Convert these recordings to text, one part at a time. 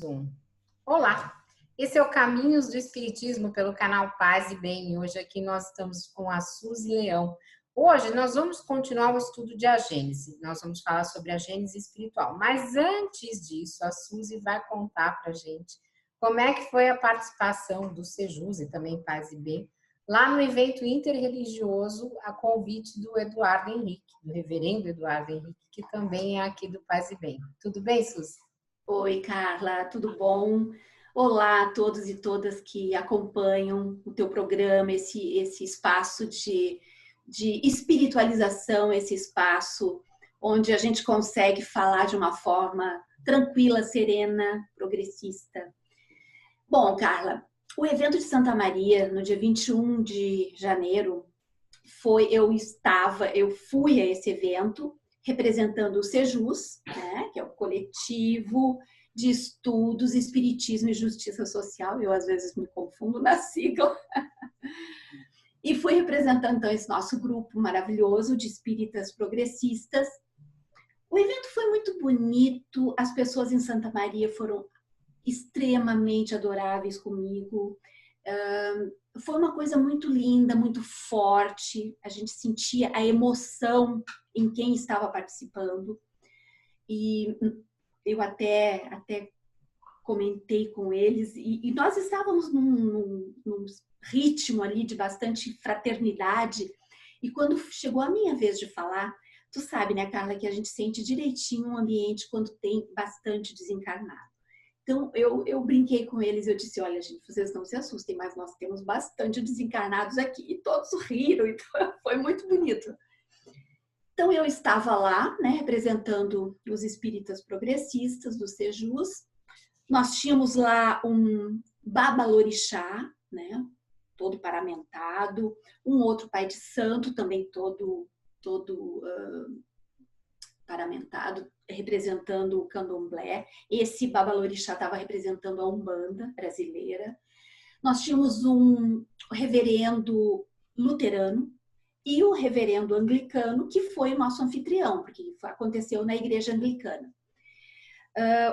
Um. Olá, esse é o Caminhos do Espiritismo pelo canal Paz e Bem. Hoje aqui nós estamos com a Suzy Leão. Hoje nós vamos continuar o estudo de A Gênese. Nós vamos falar sobre a Gênese espiritual. Mas antes disso, a Suzy vai contar para a gente como é que foi a participação do Sejus e também Paz e Bem lá no evento interreligioso a convite do Eduardo Henrique, do reverendo Eduardo Henrique, que também é aqui do Paz e Bem. Tudo bem, Suzy? Oi, Carla, tudo bom? Olá a todos e todas que acompanham o teu programa, esse espaço de espiritualização, esse espaço onde a gente consegue falar de uma forma tranquila, serena, progressista. Bom, Carla, o evento de Santa Maria, no dia 21 de janeiro, eu fui a esse evento, representando o Sejus, né, que é o coletivo de estudos, espiritismo e justiça social. Eu às vezes me confundo na sigla. E fui representando então esse nosso grupo maravilhoso de espíritas progressistas. O evento foi muito bonito, as pessoas em Santa Maria foram extremamente adoráveis comigo. Foi uma coisa muito linda, muito forte. A gente sentia a emoção em quem estava participando. E eu até comentei com eles. E nós estávamos num ritmo ali de bastante fraternidade. E quando chegou a minha vez de falar, tu sabe, né, Carla, que a gente sente direitinho o ambiente quando tem bastante desencarnado. Então, eu brinquei com eles, eu disse, olha, gente, vocês não se assustem, mas nós temos bastante desencarnados aqui. E todos riram, então foi muito bonito. Então, eu estava lá, né, representando os espíritas progressistas do Sejus. Nós tínhamos lá um babalorixá, né, todo paramentado, um outro pai de santo, também todo paramentado, representando o candomblé. Esse babalorixá estava representando a Umbanda brasileira. Nós tínhamos um reverendo luterano e o reverendo anglicano, que foi o nosso anfitrião, porque aconteceu na igreja anglicana.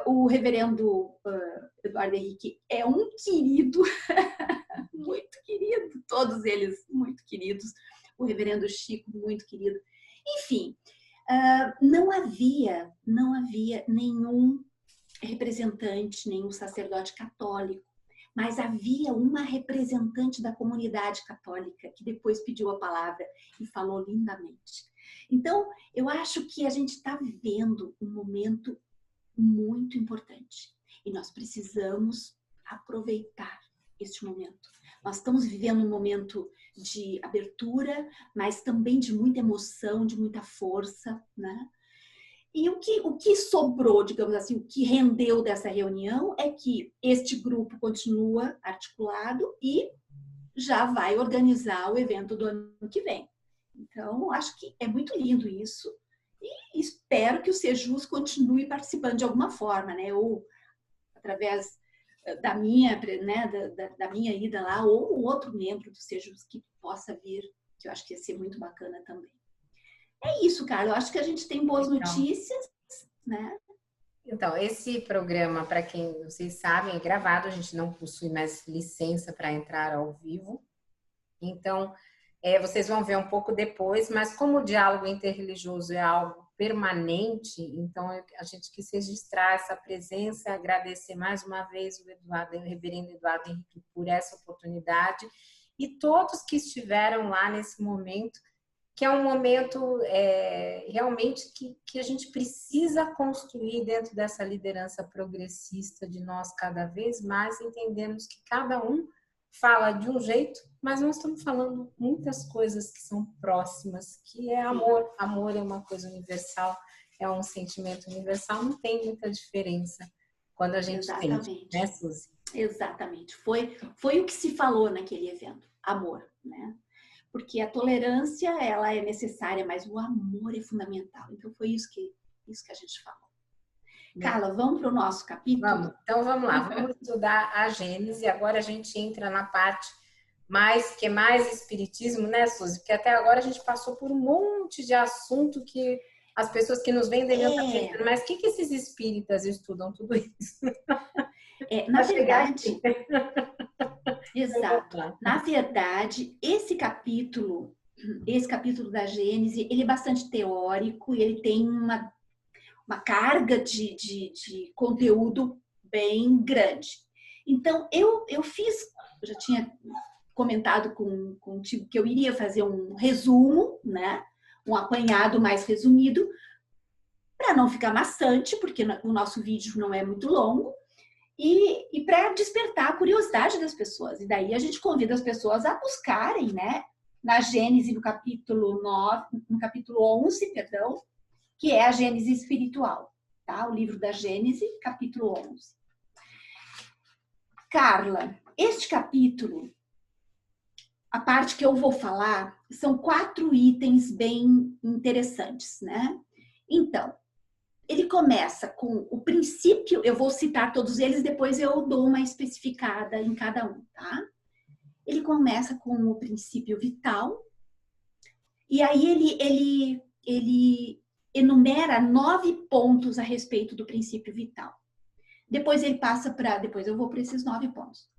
O reverendo Eduardo Henrique é um querido, muito querido, todos eles muito queridos. O reverendo Chico, muito querido. Enfim, não havia nenhum representante, nenhum sacerdote católico, mas havia uma representante da comunidade católica que depois pediu a palavra e falou lindamente. Então, eu acho que a gente está vivendo um momento muito importante e nós precisamos aproveitar este momento. Nós estamos vivendo um momento de abertura, mas também de muita emoção, de muita força, né? E o que sobrou, digamos assim, o que rendeu dessa reunião é que este grupo continua articulado e já vai organizar o evento do ano que vem. Então, acho que é muito lindo isso e espero que o Sejus continue participando de alguma forma, né? Ou através da minha, né, da minha ida lá, ou um outro membro do Sejus que possa vir, que eu acho que ia ser muito bacana também. É isso, Carla. Eu acho que a gente tem boas notícias, né? Então, esse programa, para quem vocês sabem, é gravado. A gente não possui mais licença para entrar ao vivo. Então, vocês vão ver um pouco depois, mas como o diálogo interreligioso é algo permanente, então a gente quis registrar essa presença, agradecer mais uma vez o reverendo Eduardo Henrique por essa oportunidade e todos que estiveram lá nesse momento, que é um momento realmente que a gente precisa construir dentro dessa liderança progressista de nós cada vez mais, entendemos que cada um fala de um jeito, mas nós estamos falando muitas coisas que são próximas, que é amor. Amor é uma coisa universal, é um sentimento universal, não tem muita diferença quando a gente tem, né, Suzy? Exatamente. Foi o que se falou naquele evento, amor, né? Porque a tolerância, ela é necessária, mas o amor é fundamental. Então, foi isso que a gente falou. Carla, vamos para o nosso capítulo? Vamos. Então, vamos lá. Vamos estudar a Gênese. Agora a gente entra na parte mais espiritismo, né, Suzy? Porque até agora a gente passou por um monte de assunto que as pessoas que nos veem devem estar pensando, mas o que esses espíritas estudam tudo isso? Na chegar verdade, aqui. exato. Na verdade, esse capítulo da Gênese, ele é bastante teórico e ele tem uma carga de conteúdo bem grande. Então, eu já tinha comentado contigo que eu iria fazer um resumo, né? Um apanhado mais resumido, para não ficar maçante, porque o nosso vídeo não é muito longo, e para despertar a curiosidade das pessoas. E daí a gente convida as pessoas a buscarem, né? Na Gênese, no capítulo 11, perdão, que é a Gênese espiritual, tá? O livro da Gênese, capítulo 11. Carla, este capítulo, a parte que eu vou falar, são 4 itens bem interessantes, né? Então, ele começa com o princípio, eu vou citar todos eles, depois eu dou uma especificada em cada um, tá? Ele começa com o princípio vital, e aí ele enumera 9 pontos a respeito do princípio vital. Depois ele passa para, depois eu vou para esses 9 pontos.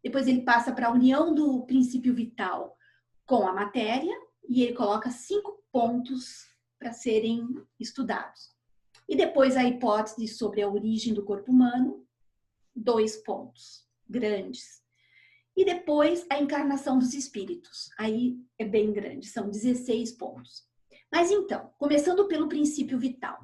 Depois ele passa para a união do princípio vital com a matéria, e ele coloca 5 pontos para serem estudados. E depois a hipótese sobre a origem do corpo humano, 2 pontos grandes. E depois a encarnação dos espíritos. Aí é bem grande, são 16 pontos. Mas então, começando pelo princípio vital.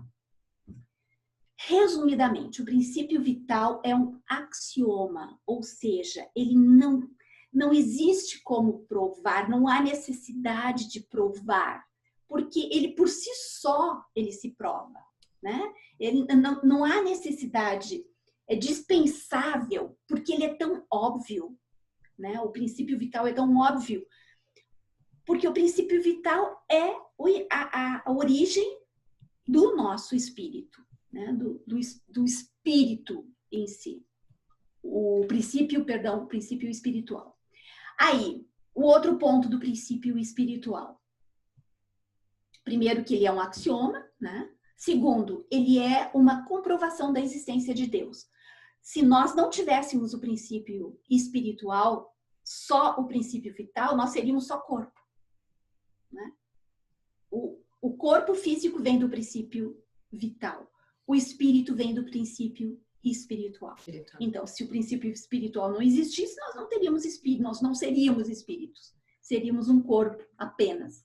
Resumidamente, o princípio vital é um axioma, ou seja, ele não existe como provar, não há necessidade de provar, porque ele por si só ele se prova, né? Ele não há necessidade, é dispensável, porque ele é tão óbvio, né? O princípio vital é tão óbvio, porque o princípio vital é a origem do nosso espírito, né? do espírito em si. O princípio espiritual. Aí, o outro ponto do princípio espiritual. Primeiro, que ele é um axioma, né? Segundo, ele é uma comprovação da existência de Deus. Se nós não tivéssemos o princípio espiritual, só o princípio vital, nós seríamos só corpo, né? O corpo físico vem do princípio vital. O espírito vem do princípio espiritual. Então, se o princípio espiritual não existisse, nós não teríamos espírito, nós não seríamos espíritos. Seríamos um corpo apenas.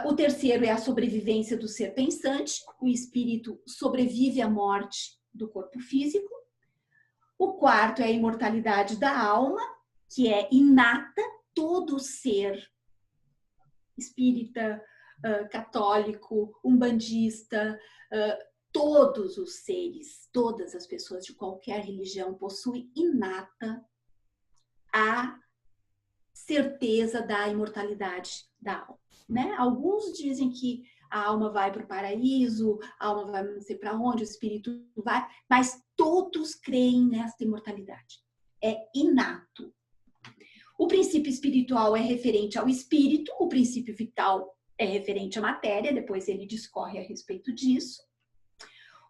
O terceiro é a sobrevivência do ser pensante. O espírito sobrevive à morte do corpo físico. O quarto é a imortalidade da alma, que é inata. Todo ser espírita, católico, umbandista, todos os seres, todas as pessoas de qualquer religião possuem inata a certeza da imortalidade da alma, né? Alguns dizem que a alma vai para o paraíso, a alma vai não sei para onde, o espírito vai, mas todos creem nesta imortalidade. É inato. O princípio espiritual é referente ao espírito, o princípio vital é referente à matéria, depois ele discorre a respeito disso.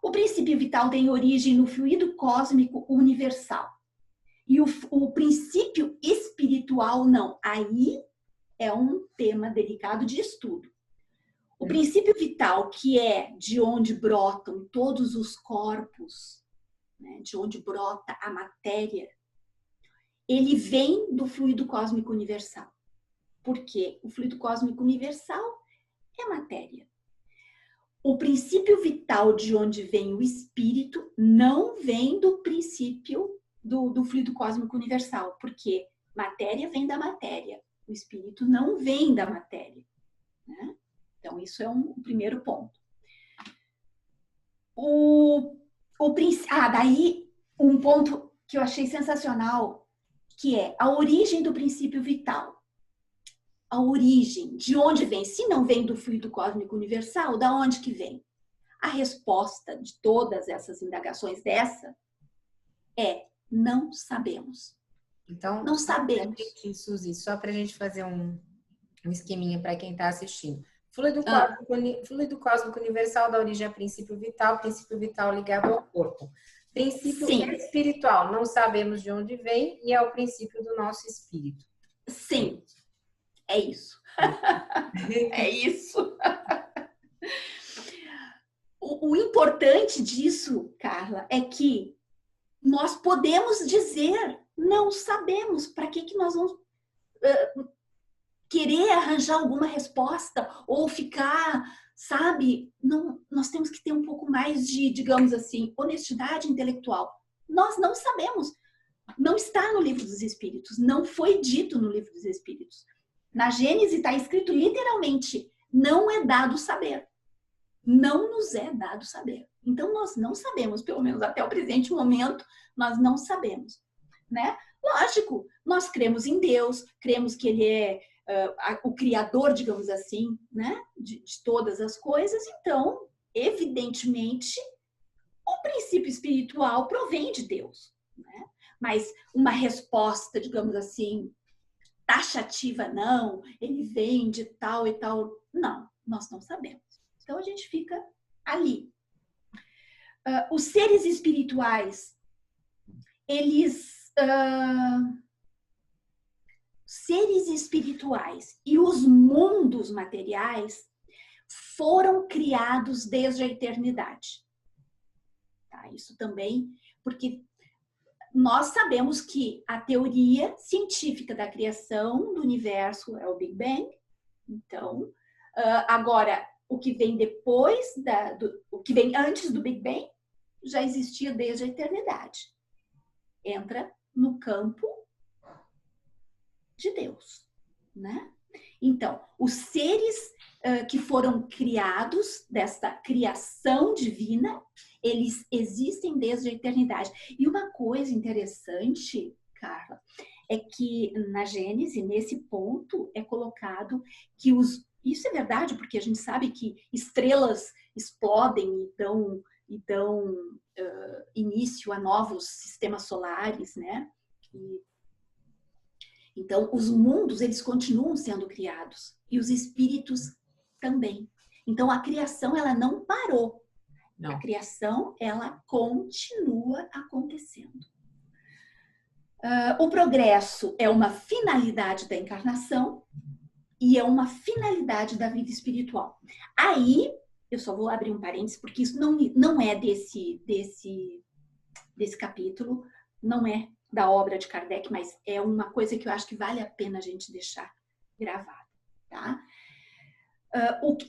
O princípio vital tem origem no fluido cósmico universal. E o princípio espiritual não. Aí é um tema delicado de estudo. O princípio vital, que é de onde brotam todos os corpos, né, de onde brota a matéria, ele vem do fluido cósmico universal. Porque o fluido cósmico universal é matéria. O princípio vital de onde vem o espírito não vem do princípio do fluido cósmico universal, porque matéria vem da matéria, o espírito não vem da matéria, né? Então, isso é um primeiro ponto. Daí um ponto que eu achei sensacional, que é a origem do princípio vital. A origem, de onde vem? Se não vem do fluido cósmico universal, da onde que vem? A resposta de todas essas indagações dessa é: não sabemos. Então, não sabemos. Suzy, só para a gente fazer um esqueminha para quem está assistindo. Fluido cósmico universal dá origem a princípio vital ligado ao corpo. Princípio Sim, espiritual, não sabemos de onde vem e é o princípio do nosso espírito. sim, é isso. É isso. O importante disso, Carla, é que nós podemos dizer, não sabemos. Para que nós vamos querer arranjar alguma resposta ou ficar, sabe? Não, nós temos que ter um pouco mais de, digamos assim, honestidade intelectual. Nós não sabemos. Não está no livro dos Espíritos. Não foi dito no livro dos Espíritos. Na Gênesis está escrito literalmente, não é dado saber. Não nos é dado saber. Então, nós não sabemos, pelo menos até o presente momento, nós não sabemos, né? Lógico, nós cremos em Deus, cremos que Ele é o Criador, digamos assim, né? De todas as coisas. Então, evidentemente, o princípio espiritual provém de Deus, né? Mas uma resposta, digamos assim, taxativa, não, ele vem de tal e tal, não, nós não sabemos. Então, a gente fica ali. Os seres espirituais, eles... seres espirituais e os mundos materiais foram criados desde a eternidade. Tá? Isso também, porque nós sabemos que a teoria científica da criação do universo é o Big Bang. Então, agora, o que vem depois, o que vem antes do Big Bang, já existia desde a eternidade. Entra no campo de Deus, né? Então, os seres que foram criados, desta criação divina, eles existem desde a eternidade. E uma coisa interessante, Carla, é que na Gênese, nesse ponto, é colocado que isso é verdade, porque a gente sabe que estrelas explodem e dão início a novos sistemas solares, né? Então, os mundos, eles continuam sendo criados. E os espíritos também. Então, a criação, ela não parou. Não. A criação, ela continua acontecendo. O progresso é uma finalidade da encarnação e é uma finalidade da vida espiritual. Aí, eu só vou abrir um parênteses, porque isso não é desse capítulo, não é da obra de Kardec, mas é uma coisa que eu acho que vale a pena a gente deixar gravado, tá?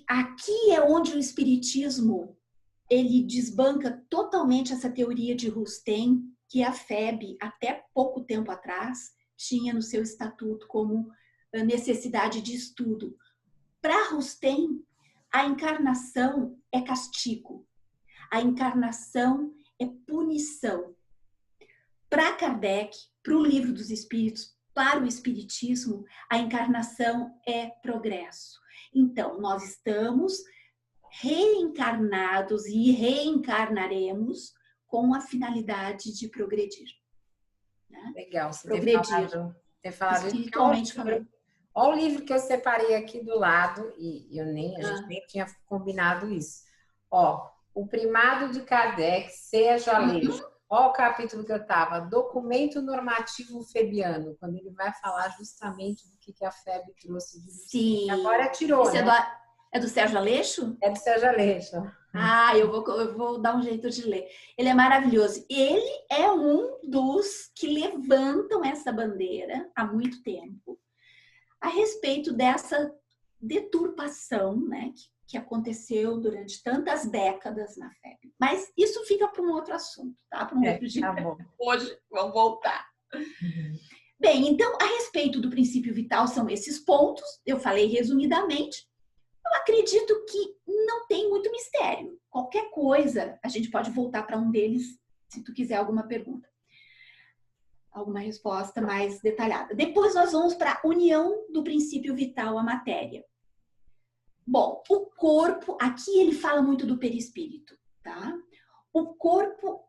Aqui é onde o Espiritismo, ele desbanca totalmente essa teoria de Rustem, que a FEB, até pouco tempo atrás, tinha no seu estatuto como necessidade de estudo. Para Rustem, a encarnação é castigo, a encarnação é punição. Para Kardec, para o Livro dos Espíritos, para o Espiritismo, a encarnação é progresso. Então, nós estamos reencarnados e reencarnaremos com a finalidade de progredir. Né? Legal, você progredir. ter falado espiritualmente falando. Olha o livro que eu separei aqui do lado, e a gente nem tinha combinado isso. Ó, O Primado de Kardec, Sérgio Aleixo. Olha o capítulo que eu estava, Documento Normativo Febiano, quando ele vai falar justamente do que a FEB trouxe de você. Sim. Agora tirou, né? É do Sérgio Aleixo? É do Sérgio Aleixo. Eu vou dar um jeito de ler. Ele é maravilhoso. Ele é um dos que levantam essa bandeira há muito tempo a respeito dessa deturpação, né, que aconteceu durante tantas décadas na FEB. Mas isso fica para um outro assunto, tá? Para um outro dia. Tá bom. Hoje vamos voltar. Bem, então, a respeito do princípio vital são esses pontos. Eu falei resumidamente. Eu acredito que não tem muito mistério. Qualquer coisa, a gente pode voltar para um deles, se tu quiser alguma pergunta. Alguma resposta mais detalhada. Depois nós vamos para a união do princípio vital à matéria. Bom, o corpo, aqui ele fala muito do perispírito, tá? O corpo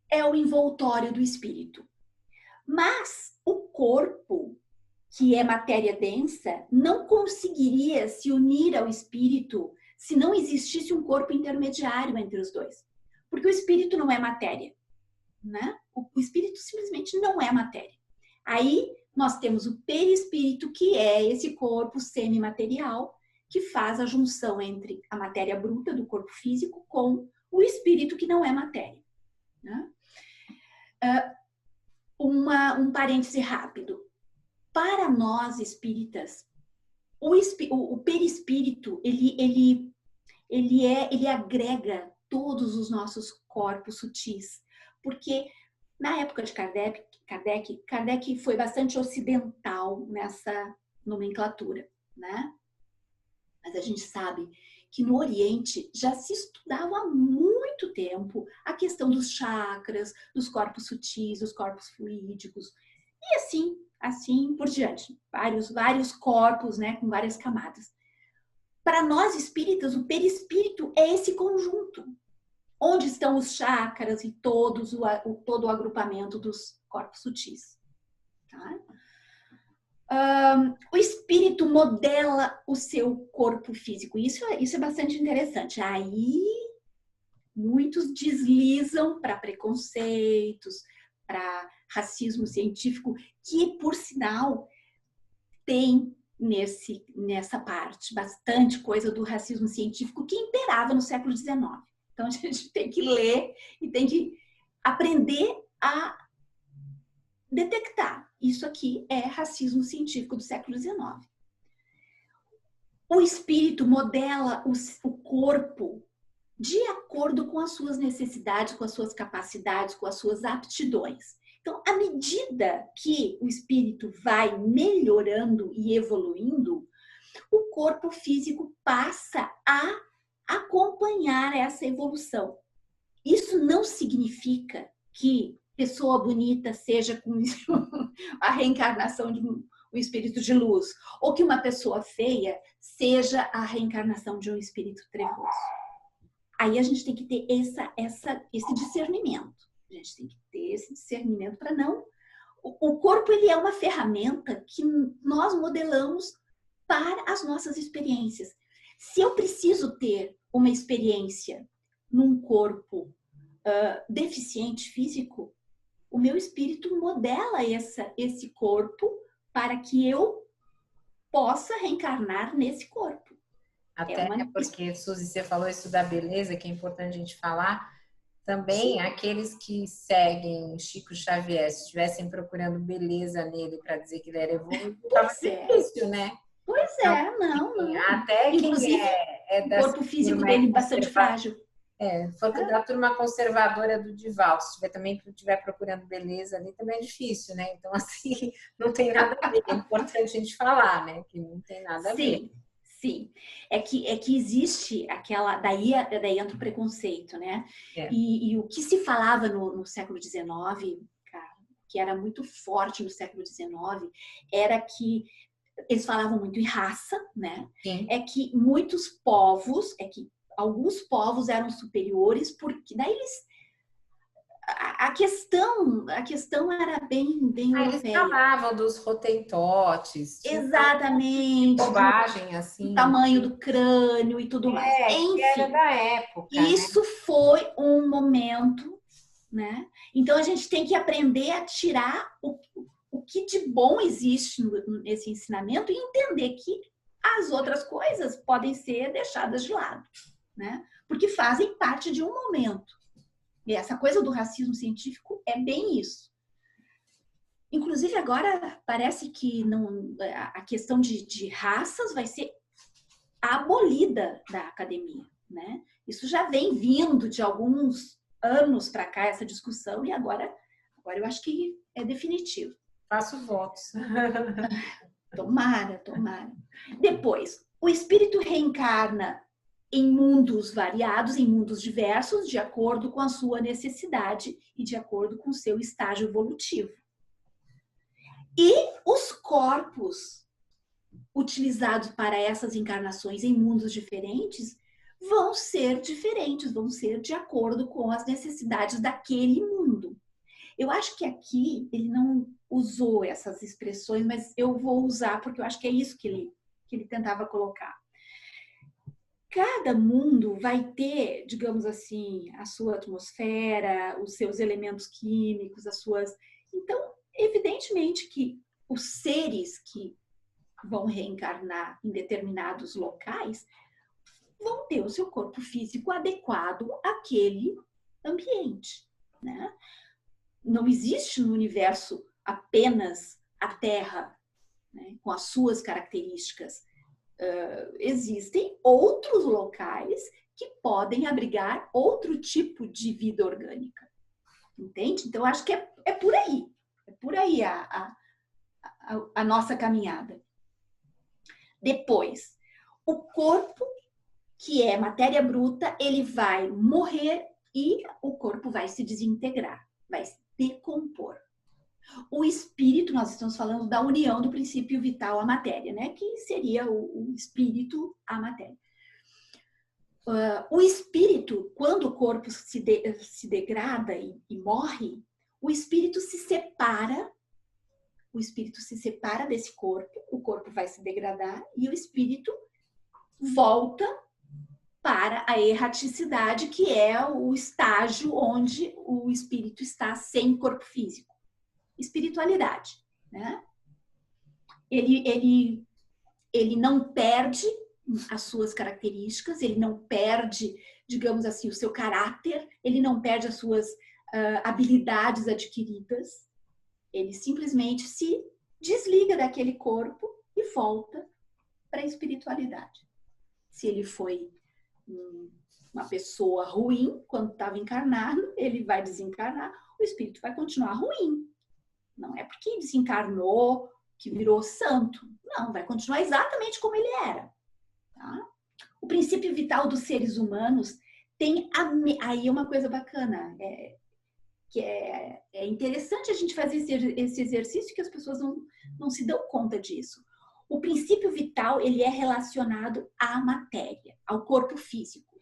é o envoltório do espírito. Mas o corpo, que é matéria densa, não conseguiria se unir ao espírito se não existisse um corpo intermediário entre os dois. Porque o espírito não é matéria. né? O espírito simplesmente não é matéria. Aí nós temos o perispírito, que é esse corpo semimaterial, que faz a junção entre a matéria bruta do corpo físico com o espírito, que não é matéria, né? Um parêntese rápido. Para nós espíritas, o perispírito, ele agrega todos os nossos corpos sutis, porque na época de Kardec foi bastante ocidental nessa nomenclatura, né? Mas a gente sabe que no Oriente já se estudava há muito tempo a questão dos chakras, dos corpos sutis, dos corpos fluídicos, e assim por diante. Vários corpos, né, com várias camadas. Para nós espíritas, o perispírito é esse conjunto, onde estão os chakras e todo o agrupamento dos corpos sutis. Tá? O espírito modela o seu corpo físico. Isso é bastante interessante. Aí, muitos deslizam para preconceitos, para racismo científico, que, por sinal, tem nessa parte bastante coisa do racismo científico que imperava no século XIX. Então, a gente tem que ler e tem que aprender a detectar. Isso aqui é racismo científico do século XIX. O espírito modela o corpo de acordo com as suas necessidades, com as suas capacidades, com as suas aptidões. Então, à medida que o espírito vai melhorando e evoluindo, o corpo físico passa a acompanhar essa evolução. Isso não significa que pessoa bonita seja com a reencarnação de um espírito de luz, ou que uma pessoa feia seja a reencarnação de um espírito trevoso. Aí a gente tem que ter esse discernimento. A gente tem que ter esse discernimento para não... O corpo, ele é uma ferramenta que nós modelamos para as nossas experiências. Se eu preciso ter uma experiência num corpo deficiente físico, o meu espírito modela esse corpo para que eu possa reencarnar nesse corpo. Até porque, Suzy, você falou isso da beleza, que é importante a gente falar. Também, sim, aqueles que seguem Chico Xavier, se estivessem procurando beleza nele para dizer que ele era evoluído, estava difícil, né? Pois é, não. Até inclusive, quem o corpo físico dele bastante frágil. For da turma conservadora do Divaldo, se estiver procurando beleza ali, também é difícil, né? Então, assim, não tem nada a ver. É importante a gente falar, né? Que não tem nada a ver. Sim. É que existe aquela... Daí entra o preconceito, né? E o que se falava no século XIX, cara, que era muito forte no século XIX, era que eles falavam muito em raça, né? Sim. É que alguns povos eram superiores, porque daí a questão era bem europeia. Eles falavam dos hotentotes. Exatamente. Bobagem, assim. O tamanho do crânio e tudo mais. Enfim, era da época. Isso, né? Foi um momento, né? Então, a gente tem que aprender a tirar o que de bom existe nesse ensinamento e entender que as outras coisas podem ser deixadas de lado, né? Porque fazem parte de um momento. E essa coisa do racismo científico é bem isso. Inclusive, agora parece que a questão de raças vai ser abolida da academia, né? Isso já vem vindo de alguns anos para cá, essa discussão, e agora eu acho que é definitivo. Faço votos. Tomara. Depois, o espírito reencarna em mundos variados, em mundos diversos, de acordo com a sua necessidade e de acordo com o seu estágio evolutivo. E os corpos utilizados para essas encarnações em mundos diferentes vão ser diferentes, vão ser de acordo com as necessidades daquele mundo. Eu acho que aqui ele não usou essas expressões, mas eu vou usar porque eu acho que é isso que ele tentava colocar. cada mundo vai ter, digamos assim, a sua atmosfera, os seus elementos químicos, as suas... Então, evidentemente que os seres que vão reencarnar em determinados locais vão ter o seu corpo físico adequado àquele ambiente, né? Não existe no universo apenas a Terra, né, com as suas características. Existem outros locais que podem abrigar outro tipo de vida orgânica. Entende? Então, acho que é por aí. É por aí a nossa caminhada. Depois, o corpo, que é matéria bruta, ele vai morrer e o corpo vai se desintegrar, vai se decompor. O espírito, nós estamos falando da união do princípio vital à matéria, né? Que seria o espírito à matéria. O espírito, quando o corpo se degrada e morre, o espírito se separa desse corpo, o corpo vai se degradar e o espírito volta para a erraticidade, que é o estágio onde o espírito está sem corpo físico. Espiritualidade, né? Ele não perde as suas características, ele não perde, digamos assim, o seu caráter, ele não perde as suas habilidades adquiridas, ele simplesmente se desliga daquele corpo e volta para a espiritualidade. Se ele foi uma pessoa ruim quando estava encarnado, ele vai desencarnar, o espírito vai continuar ruim. Não é porque desencarnou que virou santo. Não, vai continuar exatamente como ele era. Tá? O princípio vital dos seres humanos tem... Aí é uma coisa bacana. Que é interessante a gente fazer esse exercício que as pessoas não se dão conta disso. O princípio vital, ele é relacionado à matéria, ao corpo físico.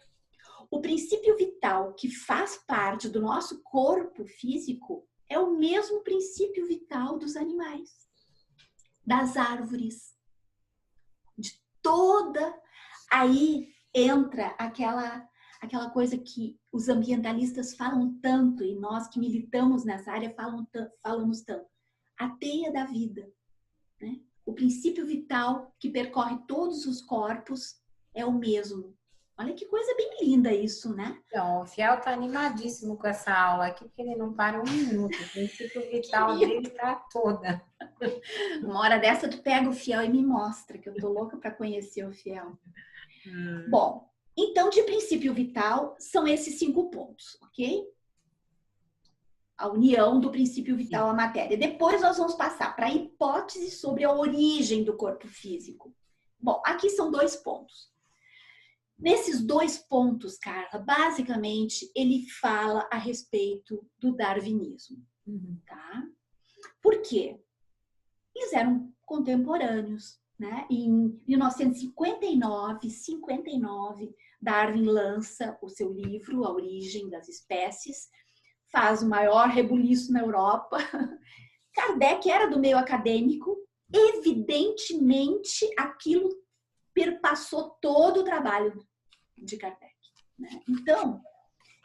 O princípio vital que faz parte do nosso corpo físico é o mesmo princípio vital dos animais, das árvores, de toda... Aí entra aquela coisa que os ambientalistas falam tanto, e nós que militamos nessa área falamos tanto. A teia da vida, né? O princípio vital que percorre todos os corpos é o mesmo. Olha que coisa bem linda isso, né? Então, o Fiel está animadíssimo com essa aula aqui, porque ele não para um minuto. O princípio vital dele está toda. Uma hora dessa tu pega o Fiel e me mostra, que eu tô louca para conhecer o Fiel. Bom, então de princípio vital são esses 5 pontos, ok? A união do princípio vital à matéria. Depois nós vamos passar para a hipótese sobre a origem do corpo físico. Bom, aqui são 2 pontos. Nesses 2 pontos, Carla, basicamente ele fala a respeito do darwinismo, tá? Por quê? Eles eram contemporâneos, né? Em 1959, Darwin lança o seu livro A Origem das Espécies, faz o maior rebuliço na Europa. Kardec era do meio acadêmico, evidentemente aquilo perpassou todo o trabalho de Kardec, né? Então,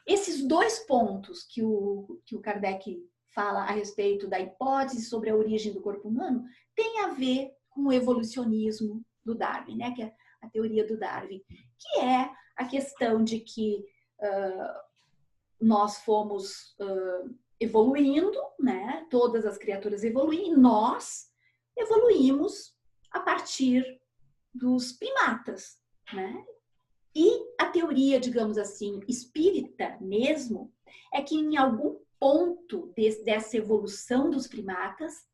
esses 2 pontos que o Kardec fala a respeito da hipótese sobre a origem do corpo humano tem a ver com o evolucionismo do Darwin, né? Que é a teoria do Darwin, que é a questão de que nós fomos evoluindo, né? Todas as criaturas evoluem, e nós evoluímos a partir dos primatas, né? E a teoria, digamos assim, espírita mesmo, é que em algum ponto dessa evolução dos primatas,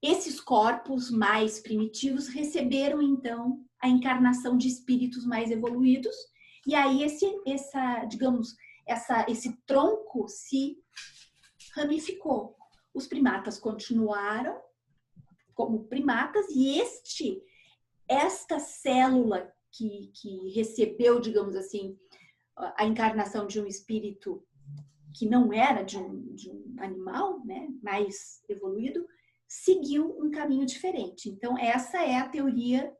esses corpos mais primitivos receberam, então, a encarnação de espíritos mais evoluídos, e aí esse tronco se ramificou. Os primatas continuaram como primatas, e esta célula que recebeu, digamos assim, a encarnação de um espírito que não era de um animal, né, mais evoluído, seguiu um caminho diferente. Então, essa é a teoria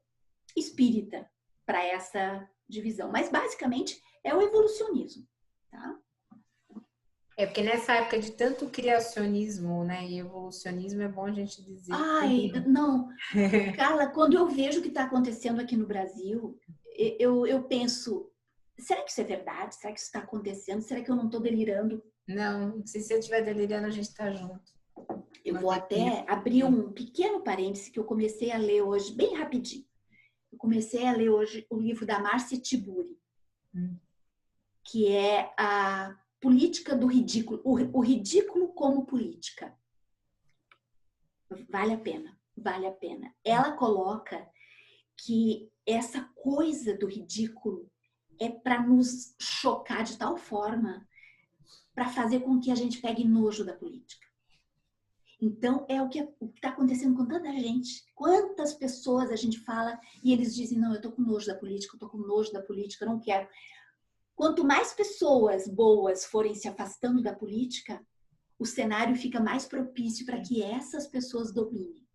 espírita para essa de visão. Mas, basicamente, é o evolucionismo, tá? É porque nessa época de tanto criacionismo, né, e evolucionismo, é bom a gente dizer Ai, que... não. Carla, quando eu vejo o que está acontecendo aqui no Brasil, eu penso, será que isso é verdade? Será que isso está acontecendo? Será que eu não estou delirando? Não, se você estiver delirando, a gente está junto. Eu Não vou tem até abrir um pequeno parêntese que eu comecei a ler hoje, bem rapidinho. Eu comecei a ler hoje o livro da Márcia Tiburi, que é a política do ridículo, o ridículo como política. Vale a pena, vale a pena. Ela coloca que essa coisa do ridículo é para nos chocar de tal forma para fazer com que a gente pegue nojo da política. Então, é o que está acontecendo com tanta gente. Quantas pessoas a gente fala e eles dizem, não, eu estou com nojo da política, eu estou com nojo da política, eu não quero. Quanto mais pessoas boas forem se afastando da política, o cenário fica mais propício para que essas pessoas dominem.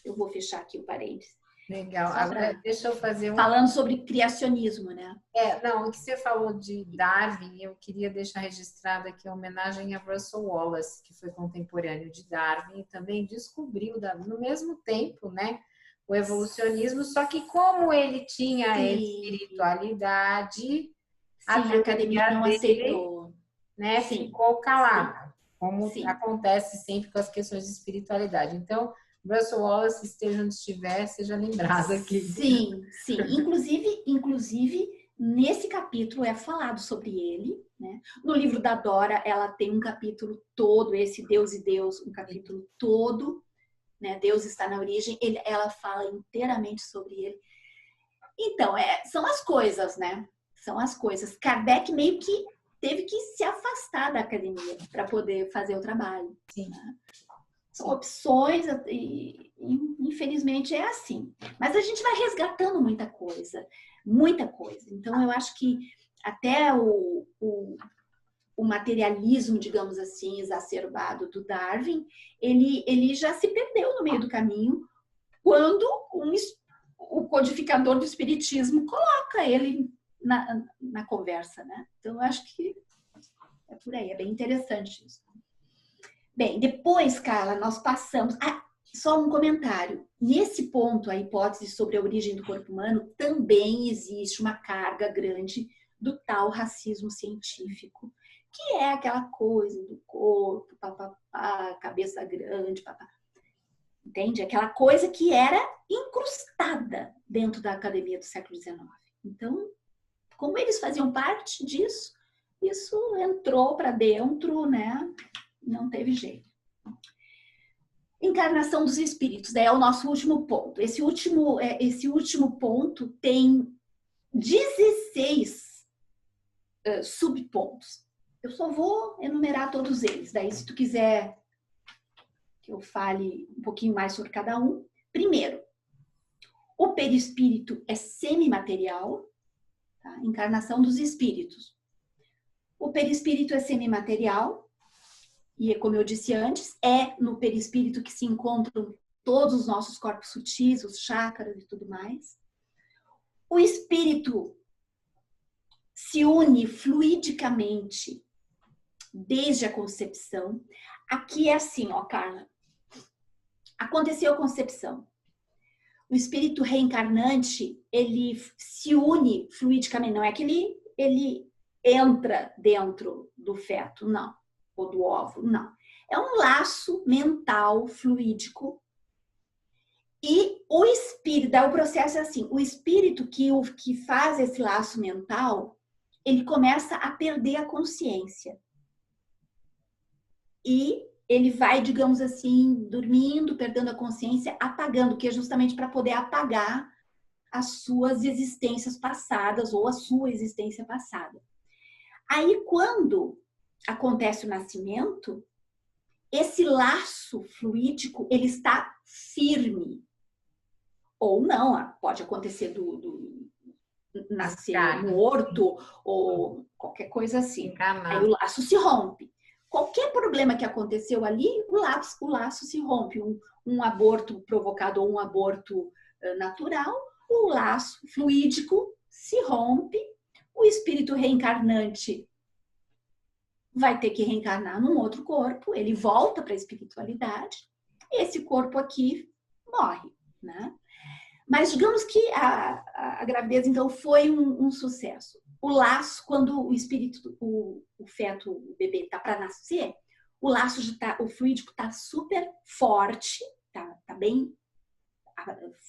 Eu vou fechar aqui o parênteses. Legal. Agora, deixa eu fazer Falando sobre criacionismo, né? Não, o que você falou de Darwin, eu queria deixar registrado aqui a homenagem a Russell Wallace, que foi contemporâneo de Darwin e também descobriu, no mesmo tempo, né, o evolucionismo, só que como ele tinha a espiritualidade, a academia não dele, aceitou. Né, ficou calada, como acontece sempre com as questões de espiritualidade. Então, Russell Wallace, esteja onde estiver, seja lembrado aqui. Sim, sim. Inclusive, nesse capítulo é falado sobre ele, né? No livro da Dora, ela tem um capítulo todo, esse Deus e Deus, um capítulo todo, né? Deus está na origem, ela fala inteiramente sobre ele. Então, são as coisas, né? São as coisas. Kardec meio que teve que se afastar da academia para poder fazer o trabalho. Sim. Né? São opções e infelizmente é assim. Mas a gente vai resgatando muita coisa, muita coisa. Então eu acho que até o materialismo, digamos assim, exacerbado do Darwin, ele já se perdeu no meio do caminho quando o codificador do espiritismo coloca ele na conversa, né? Então eu acho que é por aí, é bem interessante isso. Bem, depois, Carla, nós passamos... só um comentário. Nesse ponto, a hipótese sobre a origem do corpo humano, também existe uma carga grande do tal racismo científico, que é aquela coisa do corpo, papapá, cabeça grande, papá. Entende? Aquela coisa que era incrustada dentro da academia do século XIX. Então, como eles faziam parte disso, isso entrou para dentro, né? Não teve jeito. Encarnação dos espíritos, é o nosso último ponto. Esse último ponto tem 16 subpontos. Eu só vou enumerar todos eles. Daí, se tu quiser que eu fale um pouquinho mais sobre cada um. Primeiro, o perispírito é semimaterial, tá? Encarnação dos espíritos. O perispírito é semimaterial. E, como eu disse antes, é no perispírito que se encontram todos os nossos corpos sutis, os chakras e tudo mais. O espírito se une fluidicamente desde a concepção. Aqui é assim, ó, Carla. Aconteceu a concepção. O espírito reencarnante, ele se une fluidicamente. Não é que ele entra dentro do feto, não. Ou do óvulo, não. É um laço mental fluídico. E o espírito, o processo é assim, o espírito que faz esse laço mental, ele começa a perder a consciência. E ele vai, digamos assim, dormindo, perdendo a consciência, apagando, que é justamente para poder apagar as suas existências passadas ou a sua existência passada. Aí, quando acontece o nascimento, esse laço fluídico, ele está firme. Ou não, pode acontecer do nascer morto ou qualquer coisa assim. Aí o laço se rompe. Qualquer problema que aconteceu ali, o laço se rompe. Um aborto provocado ou um aborto natural, o laço fluídico se rompe, o espírito reencarnante vai ter que reencarnar num outro corpo, ele volta para a espiritualidade, e esse corpo aqui morre, né? Mas digamos que a gravidez, então, foi um sucesso. O laço, quando o espírito, o feto, o bebê está para nascer, o laço, o fluídico está super forte, tá bem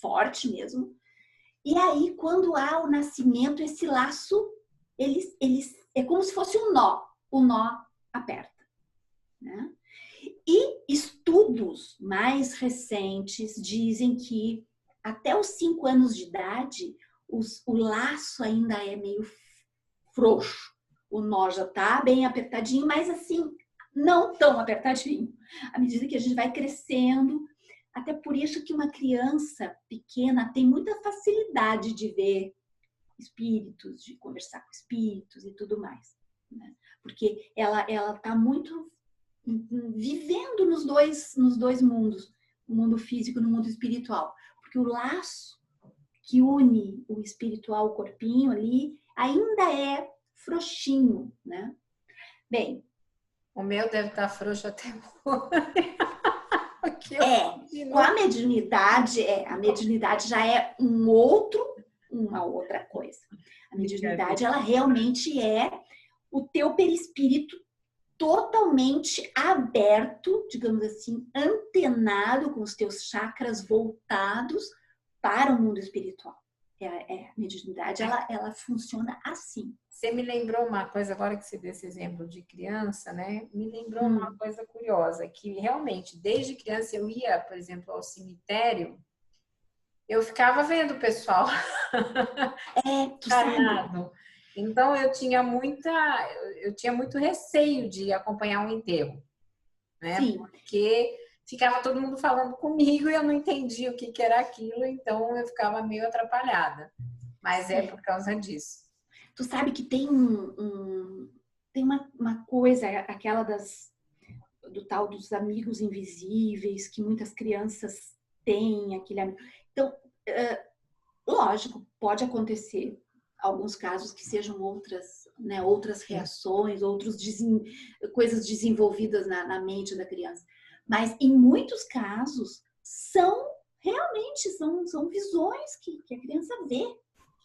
forte mesmo. E aí, quando há o nascimento, esse laço, é como se fosse um nó. O nó aperta, né? E estudos mais recentes dizem que até os 5 anos de idade, o laço ainda é meio frouxo. O nó já tá bem apertadinho, mas assim, não tão apertadinho. À medida que a gente vai crescendo, até por isso que uma criança pequena tem muita facilidade de ver espíritos, de conversar com espíritos e tudo mais, né? Porque ela tá muito vivendo nos dois mundos, no mundo físico e no mundo espiritual. Porque o laço que une o espiritual, o corpinho ali, ainda é frouxinho, né? Bem, O meu deve estar frouxo até com a mediunidade já é uma outra coisa. A mediunidade, ela realmente é o teu perispírito totalmente aberto, digamos assim, antenado, com os teus chakras voltados para o mundo espiritual. A mediunidade, ela funciona assim. Você me lembrou uma coisa, agora que você deu esse exemplo de criança, né? Me lembrou uma coisa curiosa, que realmente, desde criança, eu ia, por exemplo, ao cemitério, eu ficava vendo o pessoal encarnado. Então, eu tinha muito receio de acompanhar um enterro, né? Sim. Porque ficava todo mundo falando comigo e eu não entendia o que era aquilo, então eu ficava meio atrapalhada. Mas é por causa disso. Tu sabe que tem tem uma coisa, aquela do tal dos amigos invisíveis, que muitas crianças têm, aquele amigo. Então, lógico, pode acontecer alguns casos que sejam outras reações, coisas desenvolvidas na mente da criança. Mas em muitos casos realmente são visões que a criança vê.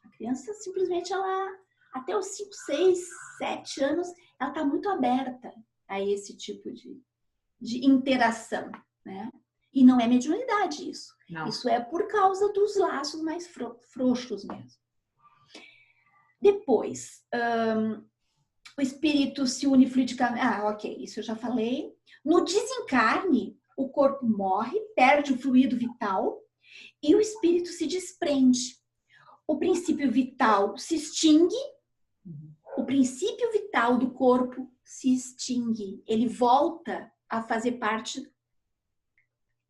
A criança simplesmente, até os 5, 6, 7 anos, ela está muito aberta a esse tipo de interação, né? E não é mediunidade isso. Não. Isso é por causa dos laços mais frouxos mesmo. Depois, o espírito se une fluidicamente. Ok, isso eu já falei. No desencarne, o corpo morre, perde o fluido vital e o espírito se desprende. O princípio vital se extingue, o princípio vital do corpo se extingue. Ele volta a fazer parte,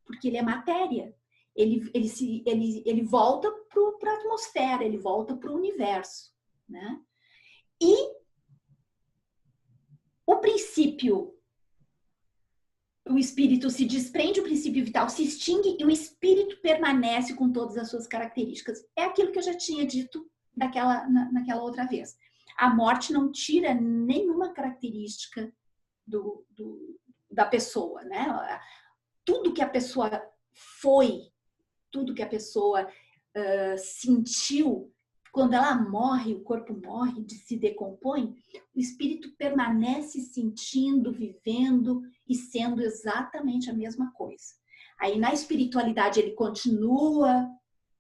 porque ele é matéria. Ele volta para a atmosfera, ele volta para o universo, né? E o espírito se desprende, o princípio vital se extingue e o espírito permanece com todas as suas características. É aquilo que eu já tinha dito naquela outra vez. A morte não tira nenhuma característica da pessoa, né? Tudo que a pessoa foi, tudo que a pessoa sentiu, quando ela morre, o corpo morre, se decompõe, o espírito permanece sentindo, vivendo e sendo exatamente a mesma coisa. Aí na espiritualidade ele continua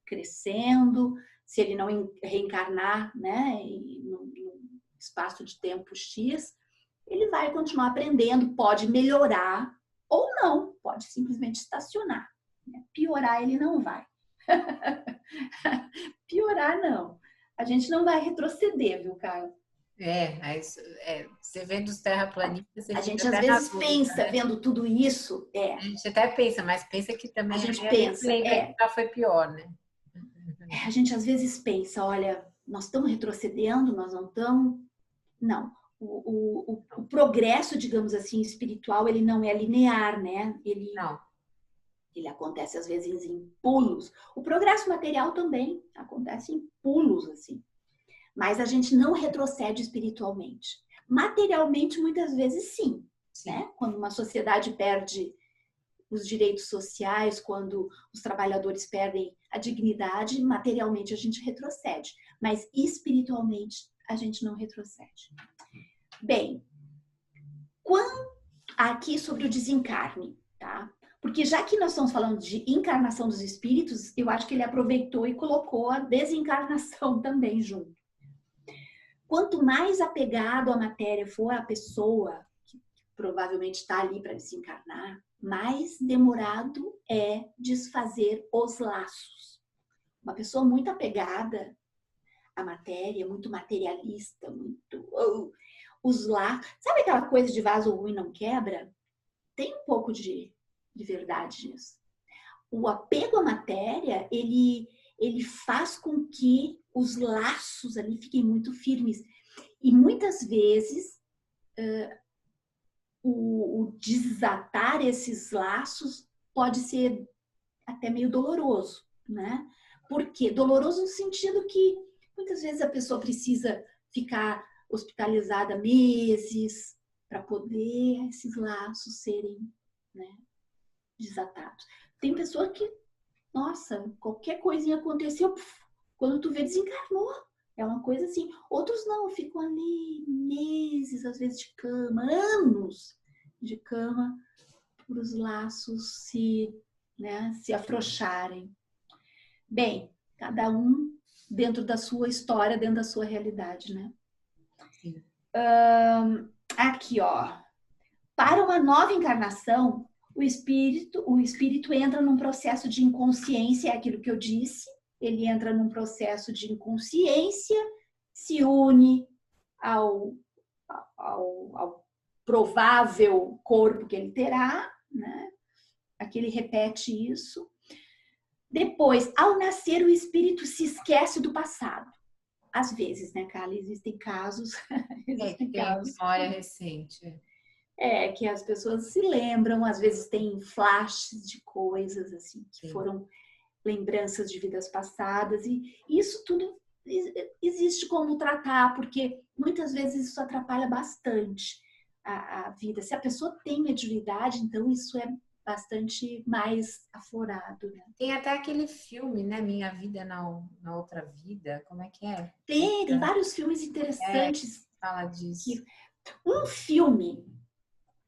crescendo, se ele não reencarnar, né, num espaço de tempo X, ele vai continuar aprendendo, pode melhorar ou não, pode simplesmente estacionar. Piorar ele não vai. Piorar não. A gente não vai retroceder, viu, Caio? Você vendo os terraplanistas... A gente às vezes pensa, né? Vendo tudo isso... A gente até pensa, mas pensa que também a gente pensa, que já foi pior, né? A gente às vezes pensa, olha, nós estamos retrocedendo, nós não estamos... Não. O progresso, digamos assim, espiritual, ele não é linear, né? Ele acontece às vezes em pulos. O progresso material também acontece em pulos, assim. mas a gente não retrocede espiritualmente. Materialmente, muitas vezes, sim. Né? Quando uma sociedade perde os direitos sociais, quando os trabalhadores perdem a dignidade, materialmente a gente retrocede, mas espiritualmente a gente não retrocede. Bem, aqui sobre o desencarne, tá? Porque já que nós estamos falando de encarnação dos espíritos, eu acho que ele aproveitou e colocou a desencarnação também junto. Quanto mais apegado à matéria for a pessoa, que provavelmente está ali para desencarnar, mais demorado é desfazer os laços. Uma pessoa muito apegada à matéria, muito materialista, os laços. Sabe aquela coisa de vaso ruim não quebra? Tem um pouco de verdade nisso. O apego à matéria, ele faz com que os laços ali fiquem muito firmes. E muitas vezes o desatar esses laços pode ser até meio doloroso, né? Por quê? Doloroso no sentido que muitas vezes a pessoa precisa ficar hospitalizada meses para poder esses laços serem, né, desatados. Tem pessoa que, nossa, qualquer coisinha aconteceu, quando tu vê, desencarnou. É uma coisa assim. Outros não, ficam ali meses, às vezes, de cama, anos de cama, para os laços se afrouxarem. Bem, cada um dentro da sua história, dentro da sua realidade, né? Sim. Aqui, ó. Para uma nova encarnação, o espírito entra num processo de inconsciência, é aquilo que eu disse. Ele entra num processo de inconsciência, se une ao provável corpo que ele terá, né? Aqui ele repete isso. Depois, ao nascer, o espírito se esquece do passado. Às vezes, né, Carla? Existem casos. Tem memória recente. Que as pessoas se lembram, às vezes tem flashes de coisas assim, que foram lembranças de vidas passadas, e isso tudo existe como tratar, porque muitas vezes isso atrapalha bastante a vida. Se a pessoa tem mediunidade, então isso é bastante mais aflorado, né? Tem até aquele filme, né? Minha Vida na Outra Vida. Como é que é? Tem vários filmes interessantes. Fala disso. Um filme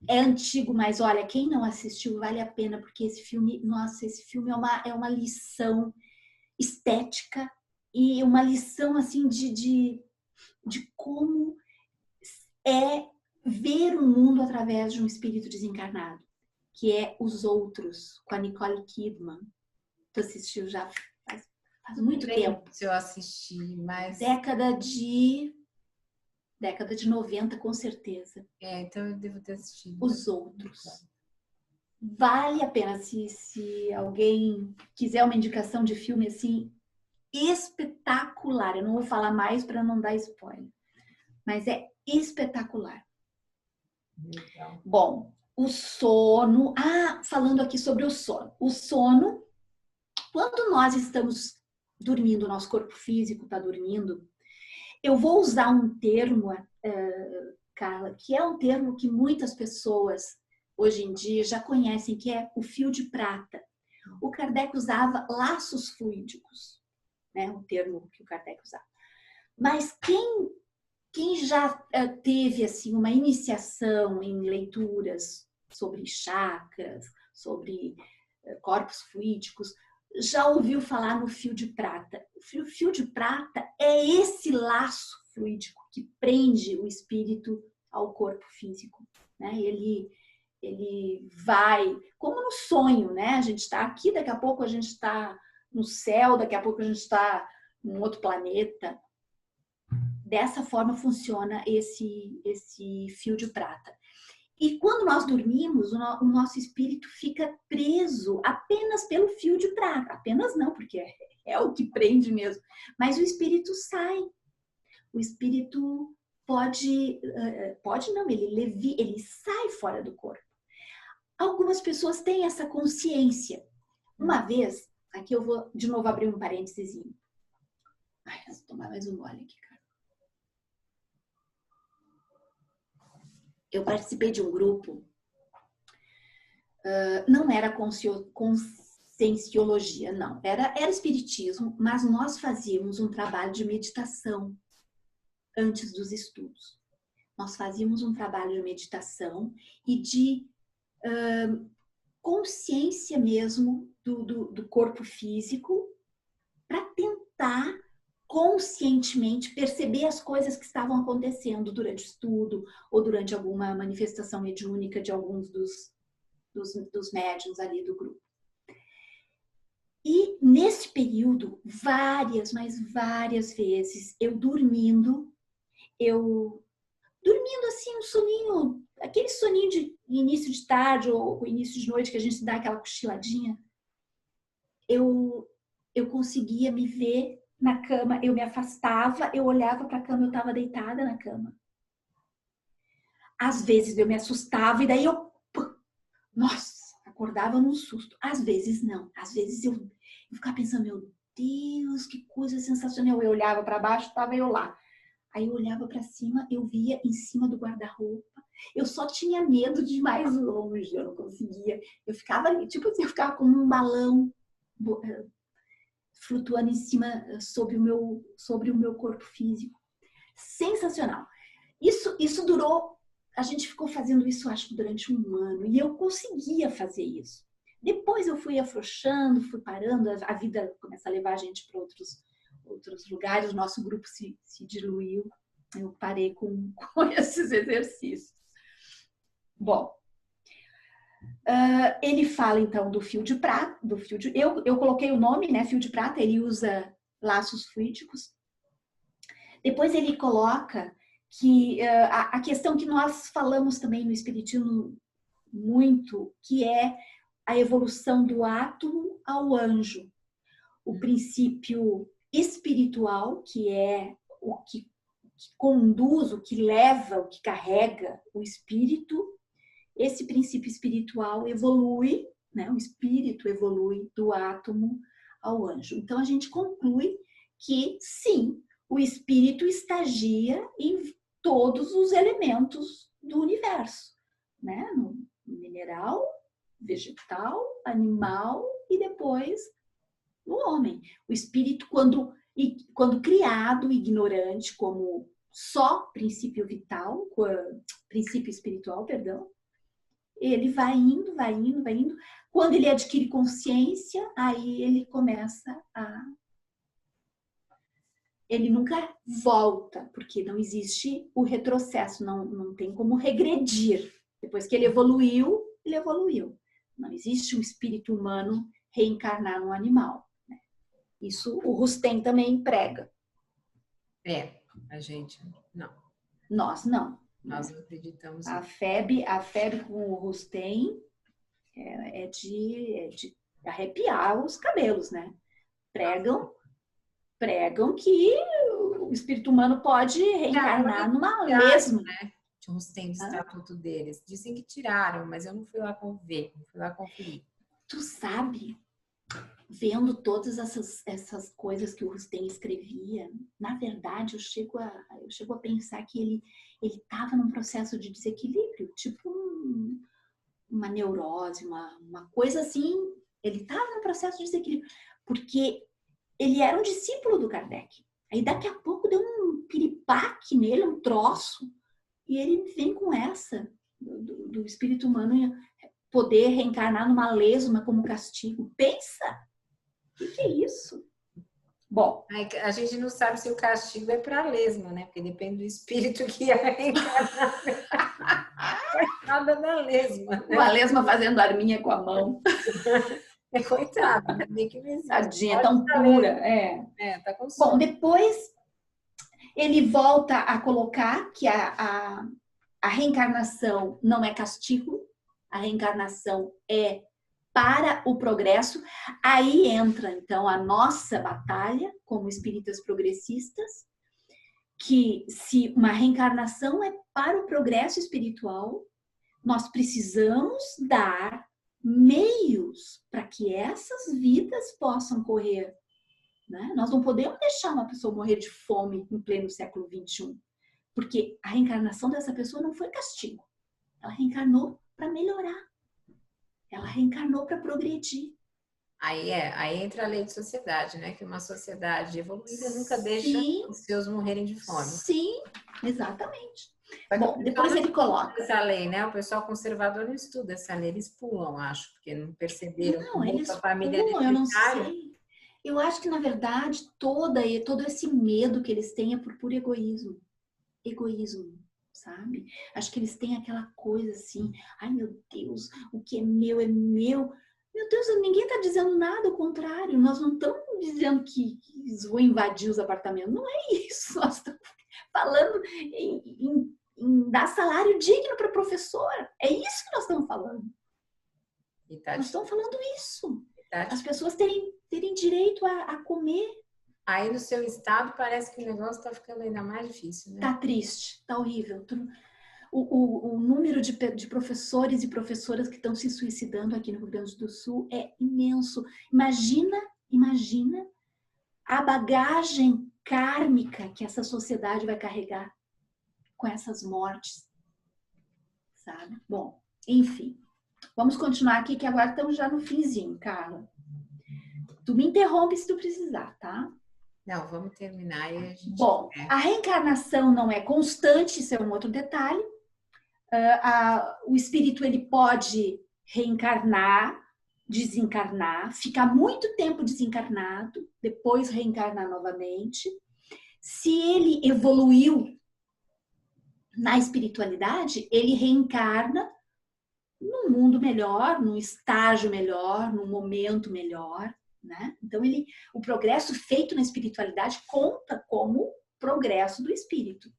é antigo, mas olha, quem não assistiu vale a pena, porque esse filme, nossa, esse filme é uma lição estética e uma lição assim de como é ver o mundo através de um espírito desencarnado, que é Os Outros, com a Nicole Kidman. Tu assistiu já faz muito tempo. Se eu assisti, mas... Década de 90, com certeza. Então eu devo ter assistido. Os Outros. Vale a pena, se alguém quiser uma indicação de filme assim, espetacular. Eu não vou falar mais para não dar spoiler, mas é espetacular. Legal. Bom, o sono. Falando aqui sobre o sono. O sono, quando nós estamos dormindo, nosso corpo físico está dormindo, eu vou usar um termo, Carla, que é um termo que muitas pessoas hoje em dia já conhecem, que é o fio de prata. O Kardec usava laços fluídicos, né? Um termo que o Kardec usava. Mas quem já teve assim uma iniciação em leituras sobre chakras, sobre corpos fluídicos, já ouviu falar no fio de prata. O fio de prata é esse laço fluídico que prende o espírito ao corpo físico, né? Ele vai, como no sonho, né? A gente está aqui, daqui a pouco a gente está no céu, daqui a pouco a gente está num outro planeta. Dessa forma funciona esse fio de prata. E quando nós dormimos, o nosso espírito fica preso apenas pelo fio de prata. Apenas não, porque é o que prende mesmo. Mas o espírito sai. O espírito pode não, ele sai fora do corpo. Algumas pessoas têm essa consciência. Uma vez, aqui eu vou de novo abrir um parênteses. Ai, vou tomar mais um gole aqui, cara. eu participei de um grupo, não era conscienciologia, não. Era espiritismo, mas nós fazíamos um trabalho de meditação antes dos estudos. Nós fazíamos um trabalho de meditação e de consciência mesmo do corpo físico para tentar conscientemente perceber as coisas que estavam acontecendo durante o estudo ou durante alguma manifestação mediúnica de alguns dos médiuns ali do grupo. E nesse período, mas várias vezes, eu dormindo assim, um soninho, aquele soninho de início de tarde ou início de noite que a gente dá aquela cochiladinha, eu conseguia me ver na cama, eu me afastava, eu olhava para a cama, eu estava deitada na cama. Às vezes eu me assustava e daí nossa, acordava num susto. Às vezes não, às vezes eu ficava pensando, meu Deus, que coisa sensacional. Eu olhava para baixo, estava eu lá. Aí eu olhava para cima, eu via em cima do guarda-roupa. Eu só tinha medo de ir mais longe, eu não conseguia. Eu ficava ali, tipo assim, eu ficava como um balão flutuando em cima sobre o meu corpo físico. Sensacional. Isso durou, a gente ficou fazendo isso, acho que durante um ano, e eu conseguia fazer isso. Depois eu fui afrouxando, fui parando, a vida começa a levar a gente para outros lugares, o nosso grupo se diluiu, eu parei com esses exercícios. Bom, ele fala então do fio de prata, eu coloquei o nome, né, fio de prata, ele usa laços fluídicos. Depois ele coloca que a questão que nós falamos também no Espiritismo muito, que é a evolução do átomo ao anjo. O princípio espiritual, que é o que conduz, o que leva, o que carrega o espírito. Esse princípio espiritual evolui, né? O espírito evolui do átomo ao anjo. Então a gente conclui que sim, o espírito estagia em todos os elementos do universo, né? No mineral, vegetal, animal e depois no homem. O espírito, quando criado, ignorante, como só princípio vital, princípio espiritual, perdão, ele vai indo. Quando ele adquire consciência, aí ele começa ele nunca volta, porque não existe o retrocesso, não tem como regredir. Depois que ele evoluiu, Não existe um espírito humano reencarnar num animal. Né? Isso o Rustem também prega. A gente não. Nós não. Nós não acreditamos. A FEB com o Rustem é de arrepiar os cabelos, né? Pregam que o espírito humano pode reencarnar numa lesma. Né? De Rustem, do estatuto deles. Dizem que tiraram, mas eu não fui lá ver, não fui lá conferir. Tu sabe, vendo todas essas coisas que o Rustem escrevia, na verdade eu chego a pensar que ele estava num processo de desequilíbrio, tipo uma neurose, uma coisa assim. Ele estava num processo de desequilíbrio, porque ele era um discípulo do Kardec. Aí daqui a pouco deu um piripaque nele, um troço, e ele vem com essa do espírito humano poder reencarnar numa lesma como castigo. Pensa! O que é isso? Bom, a gente não sabe se o castigo é para a lesma, né? Porque depende do espírito que ia reencarnar. Coitada da lesma. Né? Uma lesma fazendo arminha com a mão. Coitada, né? Que não existe. Tadinha, tão pura. Tá com sono. Bom, depois ele volta a colocar que a reencarnação não é castigo, a reencarnação é para o progresso. Aí entra, então, a nossa batalha como espíritas progressistas, que se uma reencarnação é para o progresso espiritual, nós precisamos dar meios para que essas vidas possam correr. Né? Nós não podemos deixar uma pessoa morrer de fome em pleno século XXI, porque a reencarnação dessa pessoa não foi castigo. Ela reencarnou para melhorar. Ela reencarnou para progredir. Aí entra a lei de sociedade, né? Que uma sociedade evoluída nunca deixa Sim, os seus morrerem de fome. sim, exatamente. Só que Bom, depois ele coloca. essa lei, né? O pessoal conservador não estuda essa lei, eles pulam, acho, porque não perceberam que Não, eles muita família é pulam, eu não necessária. sei. Eu acho que, na verdade, todo esse medo que eles têm é por puro egoísmo. Egoísmo, sabe? Acho que eles têm aquela coisa assim, ai meu Deus, o que é meu é meu. Meu Deus, ninguém está dizendo nada, ao contrário. Nós não estamos dizendo que eles vão invadir os apartamentos. Não é isso. Nós estamos falando em dar salário digno para professor. É isso que nós estamos falando. Nós estamos falando isso. As pessoas terem direito a comer. Aí no seu estado parece que o negócio está ficando ainda mais difícil, né? Tá triste, tá horrível. O número de professores e professoras que estão se suicidando aqui no Rio Grande do Sul é imenso. Imagina a bagagem kármica que essa sociedade vai carregar com essas mortes, sabe? Bom, enfim. Vamos continuar aqui, que agora estamos já no finzinho, Carla. Tu me interrompe se tu precisar, tá? Não, vamos terminar e a gente... Bom, a reencarnação não é constante, isso é um outro detalhe. O espírito ele pode reencarnar, desencarnar, ficar muito tempo desencarnado, depois reencarnar novamente. Se ele evoluiu na espiritualidade, ele reencarna num mundo melhor, num estágio melhor, num momento melhor, né? Então o progresso feito na espiritualidade conta como progresso do espírito.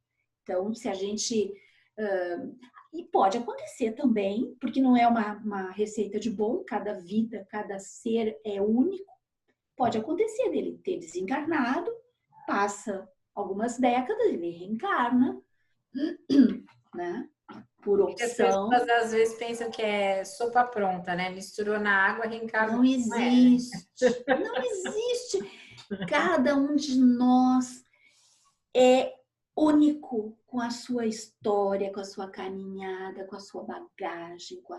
Então, se a gente e pode acontecer também, porque não é uma receita de bolo, cada vida, cada ser é único. Pode acontecer dele ter desencarnado, passa algumas décadas, ele reencarna, né? Por opção. As pessoas às vezes pensam que é sopa pronta, né? Misturou na água, reencarna. Não existe. Não existe. Cada um de nós é único com a sua história, com a sua caminhada, com a sua bagagem, com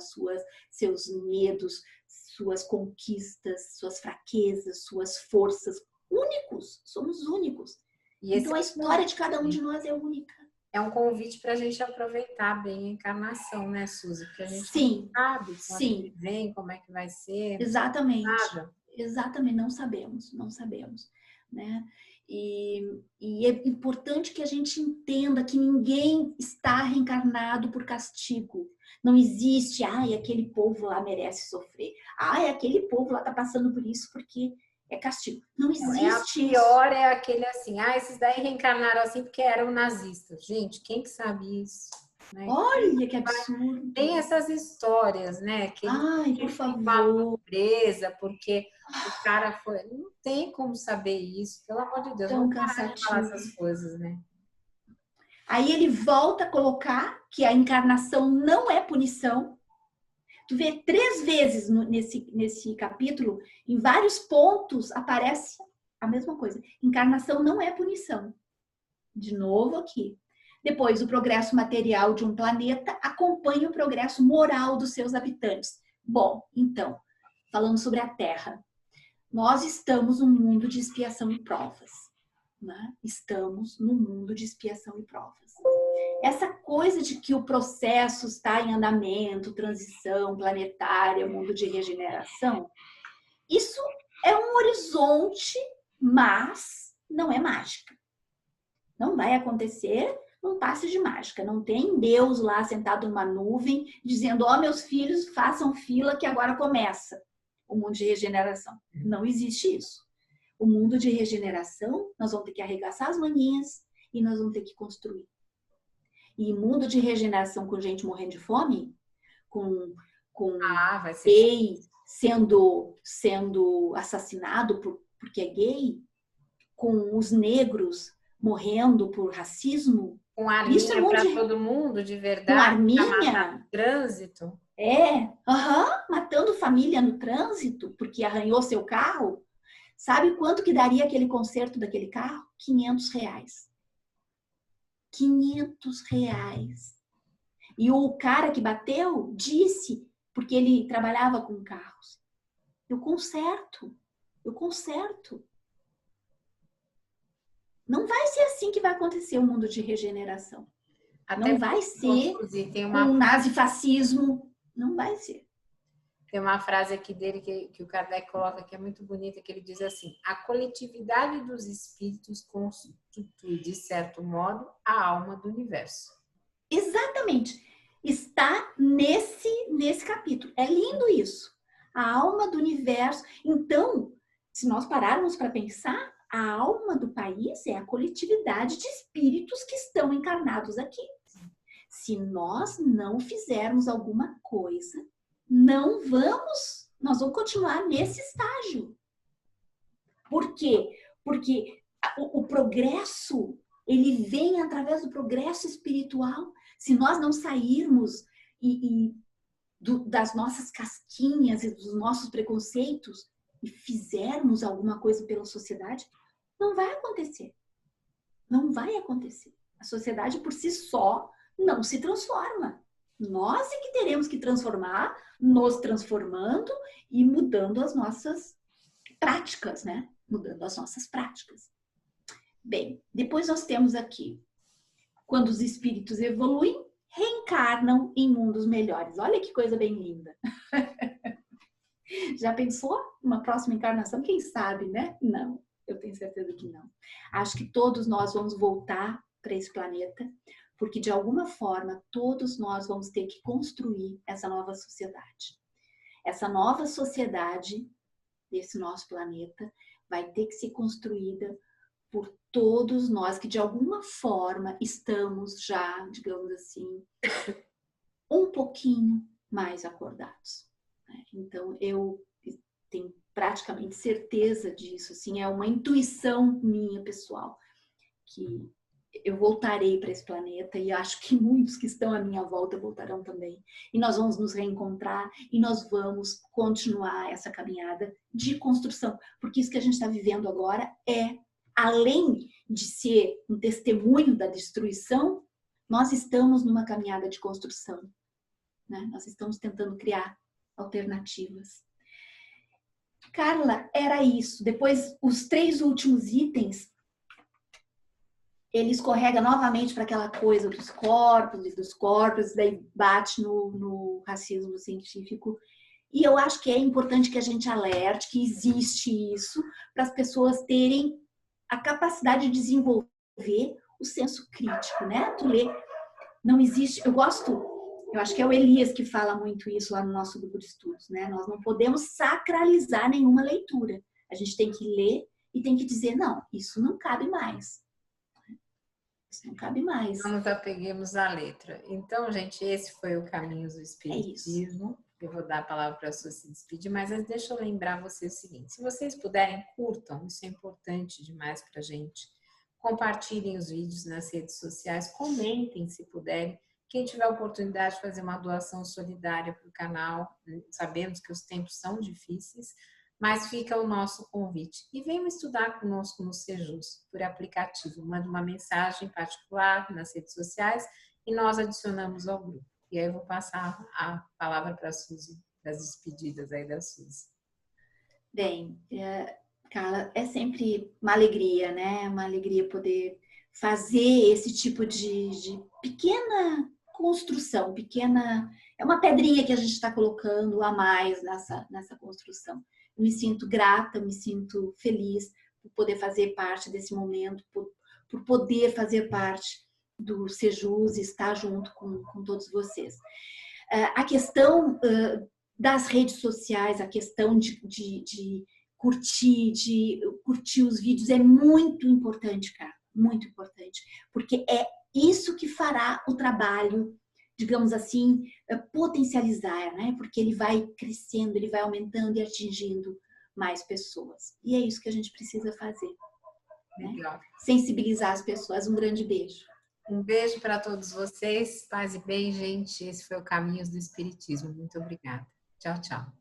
seus medos, suas conquistas, suas fraquezas, suas forças. Únicos, somos únicos. Então a história de cada um de nós é única. É um convite para a gente aproveitar bem a encarnação, né, Suzy? Porque a gente sim, não sabe sim. Que vem, como é que vai ser. Exatamente. Nada. Exatamente, não sabemos, né? E é importante que a gente entenda que ninguém está reencarnado por castigo. Não existe, aquele povo lá merece sofrer. Aquele povo lá está passando por isso porque é castigo. Não existe. A pior é aquele assim, esses daí reencarnaram assim porque eram nazistas. Gente, quem que sabe isso? Né? Olha que absurdo. Tem essas histórias, né? Que por favor. Presa porque o cara foi... Não tem como saber isso, pelo amor de Deus. Tão não parar de falar essas coisas, né? Aí ele volta a colocar que a encarnação não é punição. Tu vê 3 vezes nesse capítulo, em vários pontos aparece a mesma coisa. Encarnação não é punição. De novo aqui. Depois, o progresso material de um planeta acompanha o progresso moral dos seus habitantes. Bom, então, falando sobre a Terra. Nós estamos num mundo de expiação e provas. Né? Estamos num mundo de expiação e provas. Essa coisa de que o processo está em andamento, transição planetária, mundo de regeneração, isso é um horizonte, mas não é mágica. Não vai acontecer num passe de mágica. Não tem Deus lá sentado numa nuvem dizendo, meus filhos, façam fila que agora começa o mundo de regeneração. Não existe isso. O mundo de regeneração, nós vamos ter que arregaçar as manguinhas e nós vamos ter que construir. E mundo de regeneração com gente morrendo de fome, com gay sendo assassinado porque é gay, com os negros morrendo por racismo. Com arminha para todo mundo, de verdade. Com arminha. No trânsito. Matando família no trânsito porque arranhou seu carro. Sabe quanto que daria aquele conserto daquele carro? R$500. R$500. E o cara que bateu disse, porque ele trabalhava com carros, eu conserto. Não vai ser assim que vai acontecer o mundo de regeneração. Até Não vai ser tem com o nazifascismo. Não vai ser. Tem uma frase aqui dele que o Kardec coloca que é muito bonita, que ele diz assim: a coletividade dos espíritos constitui, de certo modo, a alma do universo. Exatamente. Está nesse capítulo. É lindo isso. A alma do universo. Então, se nós pararmos para pensar, a alma do país é a coletividade de espíritos que estão encarnados aqui. Se nós não fizermos alguma coisa, nós vamos continuar nesse estágio. Por quê? Porque o progresso, ele vem através do progresso espiritual. Se nós não sairmos das nossas casquinhas e dos nossos preconceitos e fizermos alguma coisa pela sociedade, não vai acontecer. Não vai acontecer. A sociedade por si só não se transforma. Nós é que teremos que transformar, nos transformando e mudando as nossas práticas, né? Mudando as nossas práticas. Bem, depois nós temos aqui, quando os espíritos evoluem, reencarnam em mundos melhores. Olha que coisa bem linda. Já pensou numa próxima encarnação? Quem sabe, né? Não, eu tenho certeza que não. Acho que todos nós vamos voltar para esse planeta, porque de alguma forma todos nós vamos ter que construir essa nova sociedade. Essa nova sociedade desse nosso planeta vai ter que ser construída por todos nós que de alguma forma estamos já, digamos assim, um pouquinho mais acordados. Então eu tenho praticamente certeza disso, assim, é uma intuição minha pessoal, que eu voltarei para esse planeta e acho que muitos que estão à minha volta voltarão também. E nós vamos nos reencontrar e nós vamos continuar essa caminhada de construção, porque isso que a gente está vivendo agora é, além de ser um testemunho da destruição, nós estamos numa caminhada de construção, né? Nós estamos tentando criar alternativas. Carla, era isso. Depois, os 3 últimos itens, ele escorrega novamente para aquela coisa dos corpos, daí bate no racismo científico. E eu acho que é importante que a gente alerte que existe isso para as pessoas terem a capacidade de desenvolver o senso crítico, né? Tu lê, não existe, eu acho que é o Elias que fala muito isso lá no nosso grupo de estudos, né? Nós não podemos sacralizar nenhuma leitura. A gente tem que ler e tem que dizer, não, isso não cabe mais. Isso não cabe mais. Não nos apeguemos à letra. Então, gente, esse foi o Caminhos do Espiritismo. Eu vou dar a palavra para a Su se despedir, mas deixa eu lembrar vocês o seguinte: se vocês puderem, curtam, isso é importante demais para a gente. Compartilhem os vídeos nas redes sociais, comentem se puderem. Quem tiver a oportunidade de fazer uma doação solidária para o canal, sabemos que os tempos são difíceis, mas fica o nosso convite. E venham estudar conosco no Sejus, por aplicativo. Manda uma mensagem particular nas redes sociais e nós adicionamos ao grupo. E aí eu vou passar a palavra para a Suzy, das despedidas aí da Suzy. Bem, Carla, é sempre uma alegria, né? Uma alegria poder fazer esse tipo de pequena construção, é uma pedrinha que a gente está colocando a mais nessa construção. Eu me sinto grata, me sinto feliz por poder fazer parte desse momento, por poder fazer parte do Sejus e estar junto com todos vocês. A questão das redes sociais, a questão de curtir os vídeos é muito importante, cara, muito importante, porque é isso que fará o trabalho, digamos assim, potencializar, né? Porque ele vai crescendo, ele vai aumentando e atingindo mais pessoas. E é isso que a gente precisa fazer, né? Sensibilizar as pessoas. Um grande beijo. Um beijo para todos vocês. Paz e bem, gente. Esse foi o Caminhos do Espiritismo. Muito obrigada. Tchau, tchau.